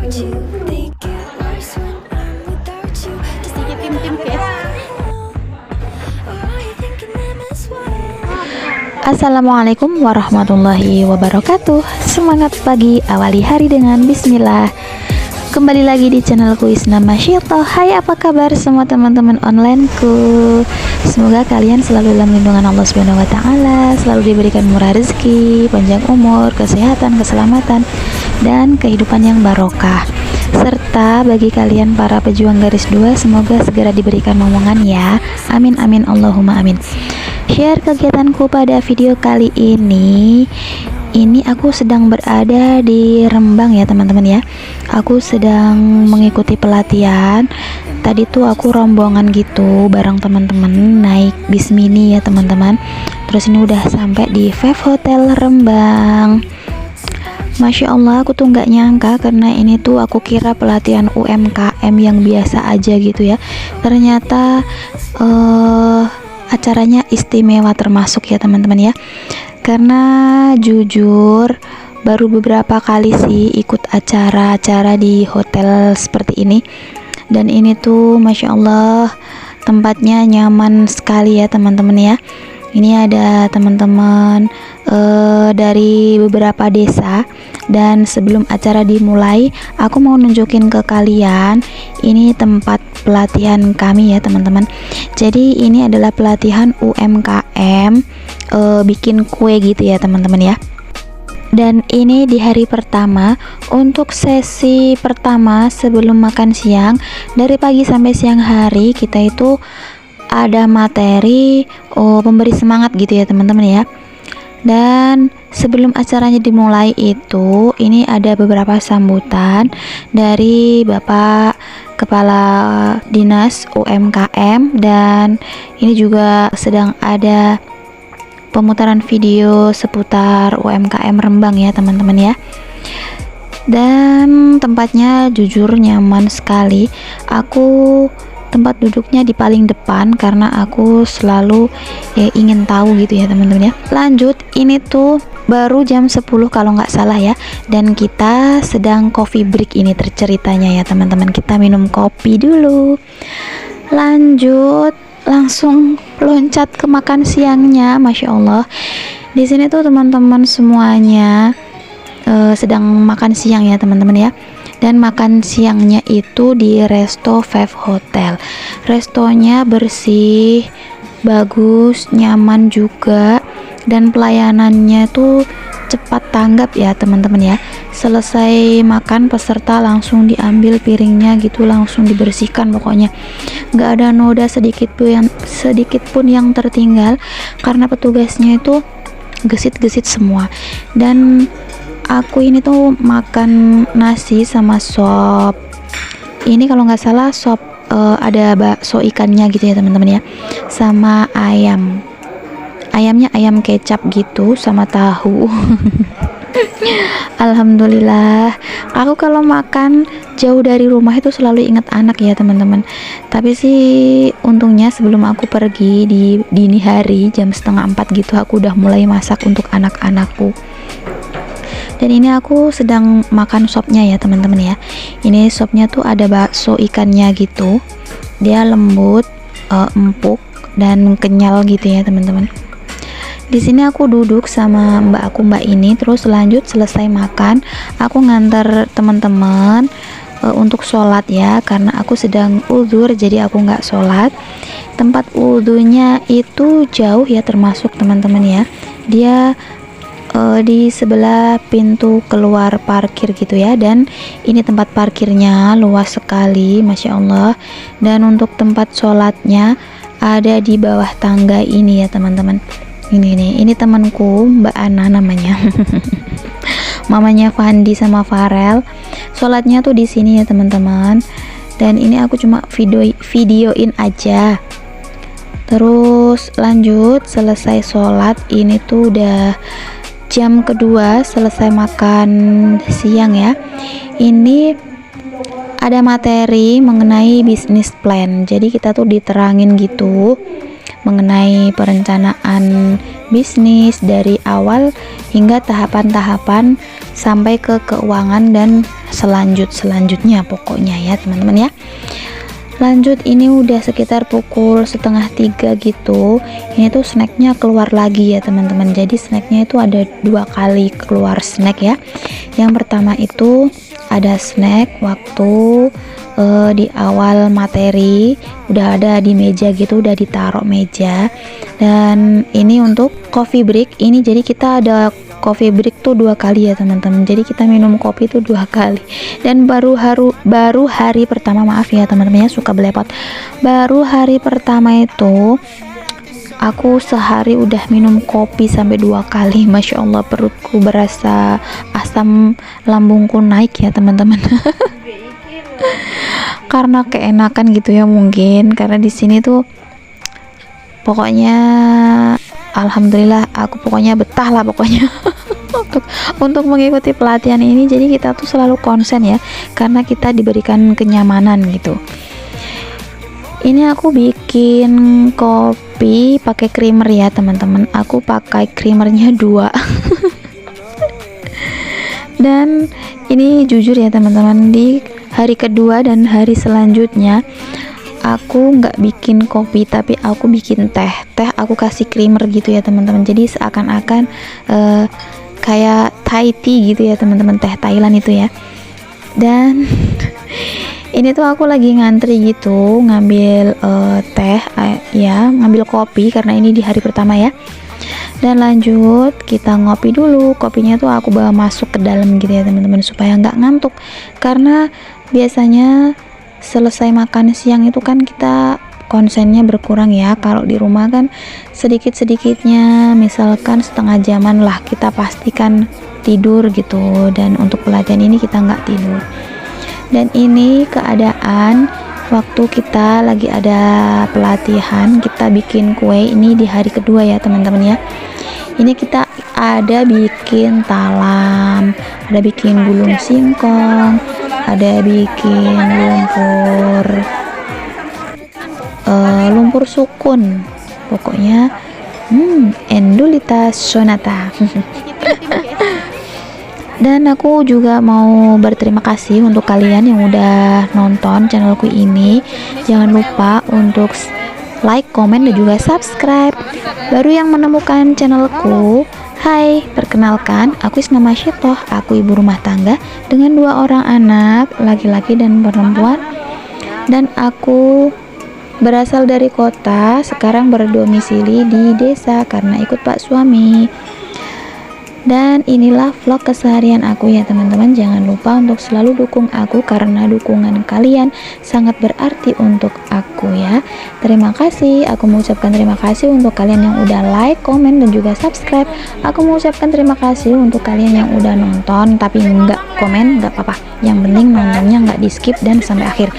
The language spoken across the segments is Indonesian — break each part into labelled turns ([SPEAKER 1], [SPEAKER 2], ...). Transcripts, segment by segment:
[SPEAKER 1] Assalamualaikum warahmatullahi wabarakatuh. Semangat pagi, awali hari dengan bismillah. Kembali lagi di channelku Isna Masyito. Hai, apa kabar semua teman-teman onlineku? Semoga kalian selalu dalam lindungan Allah Subhanahu wa taala, selalu diberikan murah rezeki, panjang umur, kesehatan, keselamatan, dan kehidupan yang barokah. Serta bagi kalian para pejuang garis 2, semoga segera diberikan momongan ya. Amin amin Allahumma amin. Share kegiatanku pada video kali ini. Ini aku sedang berada di Rembang ya teman-teman ya. Aku sedang mengikuti pelatihan. Tadi tuh aku rombongan gitu bareng teman-teman naik bis mini ya teman-teman. Terus ini udah sampai di Five Hotel Rembang. Masya Allah, aku tuh nggak nyangka karena ini tuh aku kira pelatihan UMKM yang biasa aja gitu ya. Ternyata acaranya istimewa termasuk ya teman-teman ya. Karena jujur baru beberapa kali sih ikut acara-acara di hotel seperti ini. Dan ini tuh Masya Allah tempatnya nyaman sekali ya teman-teman ya. Ini ada teman-teman dari beberapa desa. Dan sebelum acara dimulai, aku mau nunjukin ke kalian ini tempat pelatihan kami ya teman-teman. Jadi ini adalah pelatihan UMKM bikin kue gitu ya teman-teman ya. Dan ini di hari pertama. Untuk sesi pertama sebelum makan siang, dari pagi sampai siang hari kita itu ada materi pemberi semangat gitu ya teman-teman ya. Dan sebelum acaranya dimulai itu, ini ada beberapa sambutan dari Bapak Kepala Dinas UMKM. Dan ini juga sedang ada pemutaran video seputar UMKM Rembang ya teman-teman ya. Dan tempatnya jujur nyaman sekali. Aku tempat duduknya di paling depan karena aku selalu ingin tahu gitu ya teman-teman ya. Lanjut, ini tuh baru jam 10 kalau nggak salah ya. Dan kita sedang coffee break ini terceritanya ya teman-teman. Kita minum kopi dulu. Lanjut, langsung loncat ke makan siangnya. Masya Allah, di sini tuh teman-teman semuanya sedang makan siang ya teman-teman ya. Dan makan siangnya itu di Resto Five Hotel. Restonya bersih, bagus, nyaman juga, dan pelayanannya tuh cepat tanggap ya teman-teman ya. Selesai makan peserta langsung diambil piringnya gitu, langsung dibersihkan pokoknya. Nggak ada noda sedikit pun yang tertinggal karena petugasnya itu gesit-gesit semua. Dan aku ini tuh makan nasi sama sop. Ini kalau nggak salah sop ada bakso ikannya gitu ya teman-teman ya. Sama ayam. Ayamnya ayam kecap gitu sama tahu. Alhamdulillah. Aku kalau makan jauh dari rumah itu selalu ingat anak ya teman-teman. Tapi sih untungnya sebelum aku pergi di dini hari jam 3:30 gitu, aku udah mulai masak untuk anak-anakku. Dan ini aku sedang makan sopnya ya teman-teman ya. Ini sopnya tuh ada bakso ikannya gitu. Dia lembut, empuk, dan kenyal gitu ya teman-teman. Di sini aku duduk sama mbak ini. Terus lanjut selesai makan, aku nganter teman-teman untuk sholat ya. Karena aku sedang uzur, jadi aku nggak sholat. Tempat wudhunya itu jauh ya termasuk teman-teman ya. Dia di sebelah pintu keluar parkir gitu ya. Dan ini tempat parkirnya luas sekali, Masya Allah. Dan untuk tempat sholatnya ada di bawah tangga ini ya teman-teman. Ini temanku Mbak Ana namanya. Mamanya Fandi sama Farel. Sholatnya tuh di sini ya teman-teman. Dan ini aku cuma videoin aja. Terus lanjut selesai sholat, ini tuh udah jam kedua selesai makan siang ya. Ini ada materi mengenai bisnis plan. Jadi kita tuh diterangin gitu mengenai perencanaan bisnis dari awal hingga tahapan-tahapan sampai ke keuangan dan selanjutnya pokoknya ya teman-teman ya. Lanjut, ini udah sekitar pukul 2:30 gitu. Ini tuh snacknya keluar lagi ya teman-teman. Jadi snacknya itu ada 2 kali keluar snack ya. Yang pertama itu ada snack waktu di awal materi udah ada di meja gitu, udah ditaruh meja. Dan ini untuk coffee break. Ini jadi kita ada coffee break tuh 2 kali ya teman-teman. Jadi kita minum kopi tuh 2 kali. Dan baru hari pertama, maaf ya teman-teman ya, suka belepot. Baru hari pertama itu aku sehari udah minum kopi sampai 2 kali. Masya Allah, perutku berasa asam lambungku naik ya teman-teman. Karena keenakan gitu ya mungkin. Karena di sini tuh pokoknya alhamdulillah aku pokoknya betah lah pokoknya untuk mengikuti pelatihan ini. Jadi kita tuh selalu konsen ya, karena kita diberikan kenyamanan gitu. Ini aku bikin kopi pakai creamer ya teman-teman. Aku pakai creamernya 2. Dan ini jujur ya teman-teman, di hari kedua dan hari selanjutnya aku nggak bikin kopi, tapi aku bikin teh aku kasih creamer gitu ya teman-teman. Jadi seakan-akan kayak Thai tea gitu ya teman-teman, teh Thailand itu ya. Dan ini tuh aku lagi ngantri gitu ngambil teh ya, ngambil kopi karena ini di hari pertama ya. Dan lanjut kita ngopi dulu. Kopinya tuh aku bawa masuk ke dalam gitu ya teman-teman, supaya nggak ngantuk. Karena biasanya selesai makan siang itu kan kita konsennya berkurang ya. Kalau di rumah kan sedikit-sedikitnya, misalkan setengah jaman lah kita pastikan tidur gitu. Dan untuk pelatihan ini kita nggak tidur. Dan ini keadaan waktu kita lagi ada pelatihan, kita bikin kue ini di hari kedua ya teman-teman ya. Ini kita ada bikin talam, ada bikin gulung singkong, ada bikin lumpur sukun, pokoknya Endulita sonata. Dan aku juga mau berterima kasih untuk kalian yang udah nonton channelku ini. Jangan lupa untuk like, komen, dan juga subscribe. Baru yang menemukan channelku, hai, perkenalkan, aku Isma Masyitoh. Aku ibu rumah tangga dengan 2 orang anak, laki-laki dan perempuan. Dan aku berasal dari kota, sekarang berdomisili di desa karena ikut pak suami. Dan inilah vlog keseharian aku ya teman-teman. Jangan lupa untuk selalu dukung aku, karena dukungan kalian sangat berarti untuk aku ya. Terima kasih. Aku mengucapkan terima kasih untuk kalian yang udah like, komen, dan juga subscribe. Aku mengucapkan terima kasih untuk kalian yang udah nonton tapi nggak komen, nggak apa-apa. Yang penting nontonnya nggak di skip dan sampai akhir.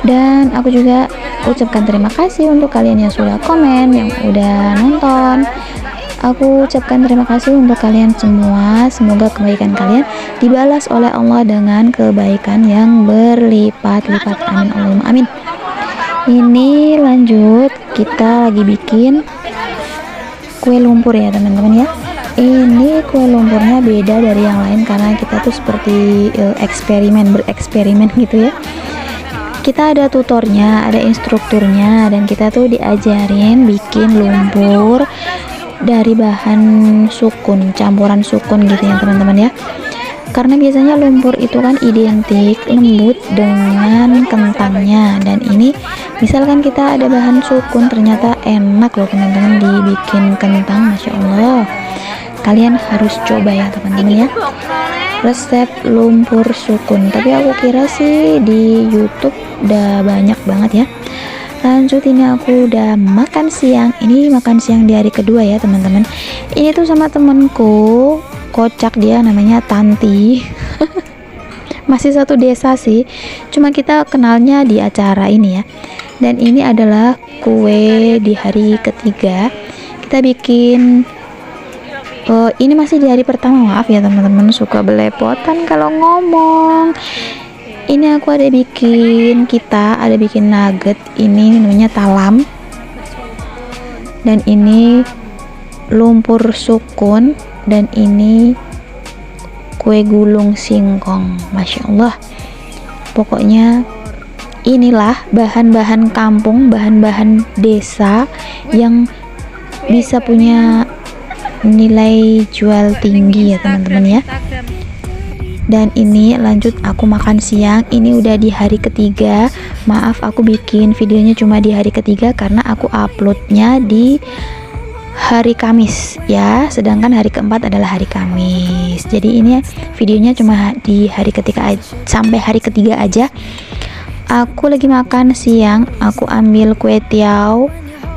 [SPEAKER 1] Dan aku juga ucapkan terima kasih untuk kalian yang sudah komen, yang udah nonton. Aku ucapkan terima kasih untuk kalian semua. Semoga kebaikan kalian dibalas oleh Allah dengan kebaikan yang berlipat-lipat. Amin Allahumma amin. Ini lanjut, kita lagi bikin kue lumpur ya teman-teman ya. Ini kue lumpurnya beda dari yang lain karena kita tuh seperti bereksperimen gitu ya. Kita ada tutornya, ada instrukturnya, dan kita tuh diajarin bikin lumpur dari bahan sukun, campuran sukun gitu ya teman-teman ya. Karena biasanya lumpur itu kan identik lembut dengan kentangnya, dan ini misalkan kita ada bahan sukun ternyata enak loh teman-teman dibikin kentang. Masya Allah, kalian harus coba ya teman-teman ya, resep lumpur sukun. Tapi aku kira sih di YouTube udah banyak banget ya. Lanjut, ini aku udah makan siang. Ini makan siang di hari kedua ya teman-teman. Ini tuh sama temenku, kocak dia, namanya Tanti. Masih satu desa sih, cuma kita kenalnya di acara ini ya. Dan ini adalah kue di hari ketiga. Kita bikin ini masih di hari pertama, maaf ya teman-teman, suka belepotan kalau ngomong. Ini aku ada bikin nugget, ini namanya talam. dan ini lumpur sukun, dan ini kue gulung singkong. Masya Allah, pokoknya inilah bahan-bahan kampung, bahan-bahan desa yang bisa punya nilai jual tinggi ya teman-teman ya. Dan ini lanjut aku makan siang. Ini udah di hari ketiga. Maaf aku bikin videonya cuma di hari ketiga karena aku uploadnya di hari Kamis ya, sedangkan hari keempat adalah hari Kamis. Jadi ini videonya cuma di hari ketiga sampai hari ketiga aja. Aku lagi makan siang, aku ambil kue tiaw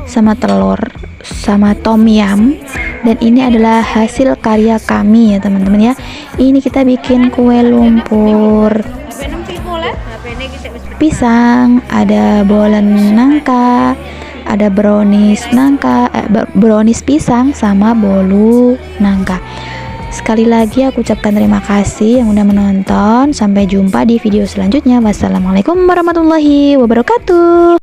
[SPEAKER 1] sama telur sama tom yum, dan ini adalah hasil karya kami ya teman-teman ya. Ini kita bikin kue lumpur pisang, ada bolen nangka, ada brownies nangka, brownies pisang sama bolu nangka. Sekali lagi aku ucapkan terima kasih yang udah menonton. Sampai jumpa di video selanjutnya. Wassalamualaikum warahmatullahi wabarakatuh.